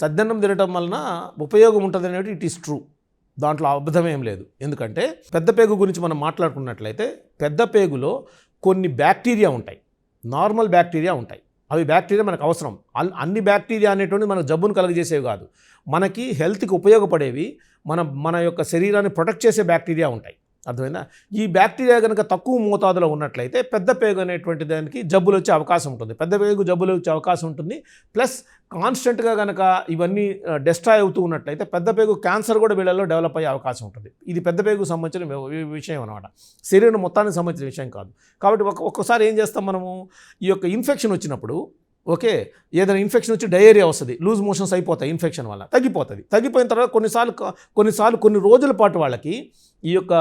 సద్దన్నం తినటం వలన ఉపయోగం ఉంటుంది అనేది ఇట్ ఈస్ ట్రూ, దాంట్లో అబద్ధమేం లేదు. ఎందుకంటే పెద్ద పేగు గురించి మనం మాట్లాడుకున్నట్లయితే పెద్ద పేగులో కొన్ని బ్యాక్టీరియా ఉంటాయి, నార్మల్ బ్యాక్టీరియా ఉంటాయి. అవి బ్యాక్టీరియా మనకు అవసరం. అన్ని బ్యాక్టీరియా అనేటువంటి మన జబ్బును కలుగజేసేవి కాదు, మనకి హెల్త్కి ఉపయోగపడేవి, మన యొక్క శరీరాన్ని ప్రొటెక్ట్ చేసే బ్యాక్టీరియా ఉంటాయి. అర్థమైందా? ఈ బ్యాక్టీరియా కనుక తక్కువ మోతాదులో ఉన్నట్లయితే పెద్ద పేగు అనేటువంటి దానికి జబ్బులు వచ్చే అవకాశం ఉంటుంది, పెద్ద పేగు జబ్బులు వచ్చే అవకాశం ఉంటుంది. ప్లస్ కాన్స్టెంట్గా కనుక ఇవన్నీ డెస్ట్రాయ్ అవుతూ ఉన్నట్లయితే పెద్ద పేగు క్యాన్సర్ కూడా వీళ్ళలో డెవలప్ అయ్యే అవకాశం ఉంటుంది. ఇది పెద్ద పేగుకు సంబంధించిన విషయం అనమాట, శరీరం మొత్తానికి సంబంధించిన విషయం కాదు. కాబట్టి ఒక్కొక్కసారి ఏం చేస్తాం మనము, ఈ యొక్క ఇన్ఫెక్షన్ వచ్చినప్పుడు ఓకే, ఏదైనా ఇన్ఫెక్షన్ వచ్చి డయేరియా వస్తుంది, లూజ్ మోషన్స్ అయిపోతాయి, ఇన్ఫెక్షన్ వల్ల తగ్గిపోయిన తర్వాత కొన్నిసార్లు కొన్ని రోజుల పాటు వాళ్ళకి ఈ యొక్క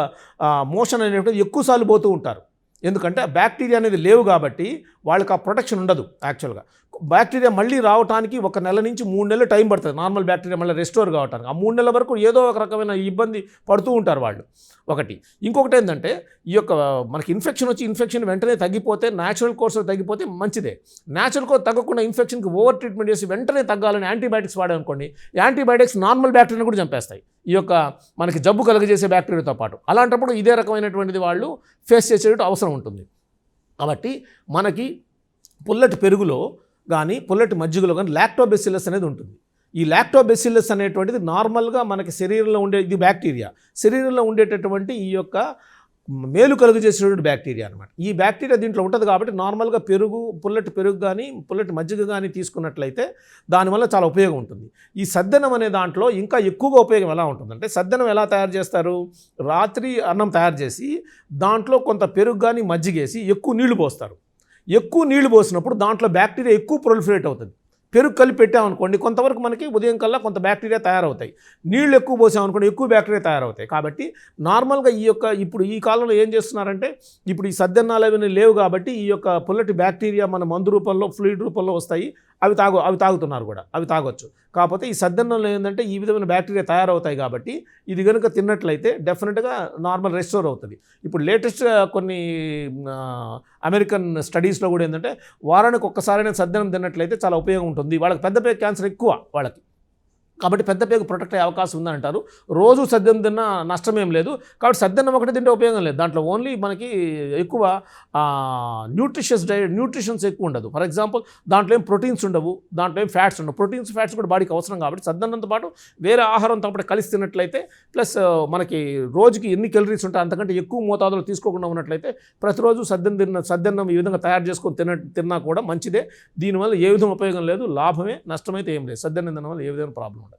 మోషన్ అనేటువంటి ఎక్కువసార్లు పోతూ ఉంటారు. ఎందుకంటే బ్యాక్టీరియా అనేది లేవు కాబట్టి వాళ్ళకి ఆ ప్రొటెక్షన్ ఉండదు. యాక్చువల్గా బ్యాక్టీరియా మళ్ళీ రావడానికి 1 నెల నుంచి 3 నెలలు టైం పడుతుంది, నార్మల్ బ్యాక్టీరియా మళ్ళీ రెస్టోర్ కావడానికి. ఆ 3 నెలల వరకు ఏదో ఒక రకమైన ఇబ్బంది పడుతూ ఉంటారు వాళ్ళు. ఒకటి. ఇంకొకటి ఏంటంటే ఈ యొక్క మనకి ఇన్ఫెక్షన్ వెంటనే తగ్గిపోతే, న్యాచురల్ కోర్స్లో తగ్గిపోతే మంచిదే. న్యాచురల్ కోర్స్ తగ్గకుండా ఇన్ఫెక్షన్కి ఓవర్ ట్రీట్మెంట్ చేసి వెంటనే తగ్గాలని యాంటీబయాటిక్స్ వాడామనుకోండి, యాంటీబయాటిక్స్ నార్మల్ బ్యాక్టీరియాని కూడా చంపేస్తాయి, ఈ యొక్క మనకి జబ్బు కలుగజేసే బ్యాక్టీరియాతో పాటు. అలాంటప్పుడు ఇదే రకమైనటువంటిది వాళ్ళు ఫేస్ చేసేటట్టు అవసరం ఉంటుంది. కాబట్టి మనకి పుల్లటి పెరుగులో కానీ పుల్లటి మజ్జిగలో కానీ లాక్టోబెసిల్లస్ అనేది ఉంటుంది. ఈ లాక్టోబెసిల్లస్ అనేటువంటిది నార్మల్గా మనకి శరీరంలో ఉండే, ఇది బ్యాక్టీరియా, శరీరంలో ఉండేటటువంటి ఈ యొక్క మేలు కలుగు చేసేటువంటి బ్యాక్టీరియా అనమాట. ఈ బ్యాక్టీరియా దీంట్లో ఉంటుంది కాబట్టి నార్మల్గా పుల్లటి పెరుగు కానీ పుల్లటి మజ్జిగ కానీ తీసుకున్నట్లయితే దానివల్ల చాలా ఉపయోగం ఉంటుంది. ఈ సద్దన్నం అనే దాంట్లో ఇంకా ఎక్కువగా ఉపయోగం ఎలా ఉంటుందంటే, సద్దన్నం ఎలా తయారు చేస్తారు, రాత్రి అన్నం తయారు చేసి దాంట్లో కొంత పెరుగు కానీ మజ్జిగేసి ఎక్కువ నీళ్లు పోస్తారు. ఎక్కువ నీళ్లు పోసినప్పుడు దాంట్లో బ్యాక్టీరియా ఎక్కువ ప్రొలిఫరేట్ అవుతుంది. పెరుగు కలిపి పెట్టామనుకోండి, కొంతవరకు మనకి ఉదయం కల్లా కొంత బ్యాక్టీరియా తయారవుతాయి. నీళ్ళు ఎక్కువ పోసామనుకోండి, ఎక్కువ బ్యాక్టీరియా తయారవుతాయి. కాబట్టి నార్మల్గా ఇప్పుడు ఈ కాలంలో ఏం చేస్తున్నారంటే, ఇప్పుడు ఈ సద్దన్నాలు అవన్నీ లేవు కాబట్టి ఈ యొక్క పుల్లటి బ్యాక్టీరియా మన మందు రూపంలో, ఫ్లూయిడ్ రూపంలో వస్తాయి, అవి తాగుతున్నారు కూడా, అవి తాగొచ్చు. కాకపోతే ఈ సద్దన్నంలో ఏంటంటే ఈ విధమైన బ్యాక్టీరియా తయారవుతాయి కాబట్టి ఇది కనుక తిన్నట్లయితే డెఫినెట్గా నార్మల్ రెస్టోర్ అవుతుంది. ఇప్పుడు లేటెస్ట్గా కొన్ని అమెరికన్ స్టడీస్లో కూడా ఏంటంటే వారానికి ఒక్కసారైనా సద్దన్నం తిన్నట్లయితే చాలా ఉపయోగం ఉంటుంది. వాళ్ళకి పెద్ద పేగు క్యాన్సర్ ఎక్కువ వాళ్ళకి, కాబట్టి పెద్ద పేగు ప్రొటెక్ట్ అయ్యే అవకాశం ఉందని అంటారు. రోజు సద్దన్నం తిన్నా నష్టమేం లేదు. కాబట్టి సద్దన్నం ఒకటి తింటే ఉపయోగం లేదు, దాంట్లో ఓన్లీ మనకి ఎక్కువ న్యూట్రిషన్స్ ఎక్కువ ఉండదు. ఫర్ ఎగ్జాంపుల్ దాంట్లో ఏం ప్రోటీన్స్ ఉండవు, దాంట్లో ఏం ఫ్యాట్స్ ఉండవు. ఫ్యాట్స్ కూడా బాడీకి అవసరం కాబట్టి సద్దన్నంతో పాటు వేరే ఆహారంతో పాటు కలిసి తిన్నట్లయితే, ప్లస్ మనకి రోజుకి ఎన్ని క్యాలరీస్ ఉంటాయి అంతకంటే ఎక్కువ మోతాదులో తీసుకోకుండా ఉన్నట్లయితే ప్రతిరోజు సద్దన్నం ఈ విధంగా తయారు చేసుకొని తిన్నా కూడా మంచిదే. దీనివల్ల ఏ విధంగా ఉపయోగం లేదు, లాభమే, నష్టమైతే ఏం లేదు. సద్దన్నం తినడం వల్ల ఏ విధమైన ప్రాబ్లం ఉండదు.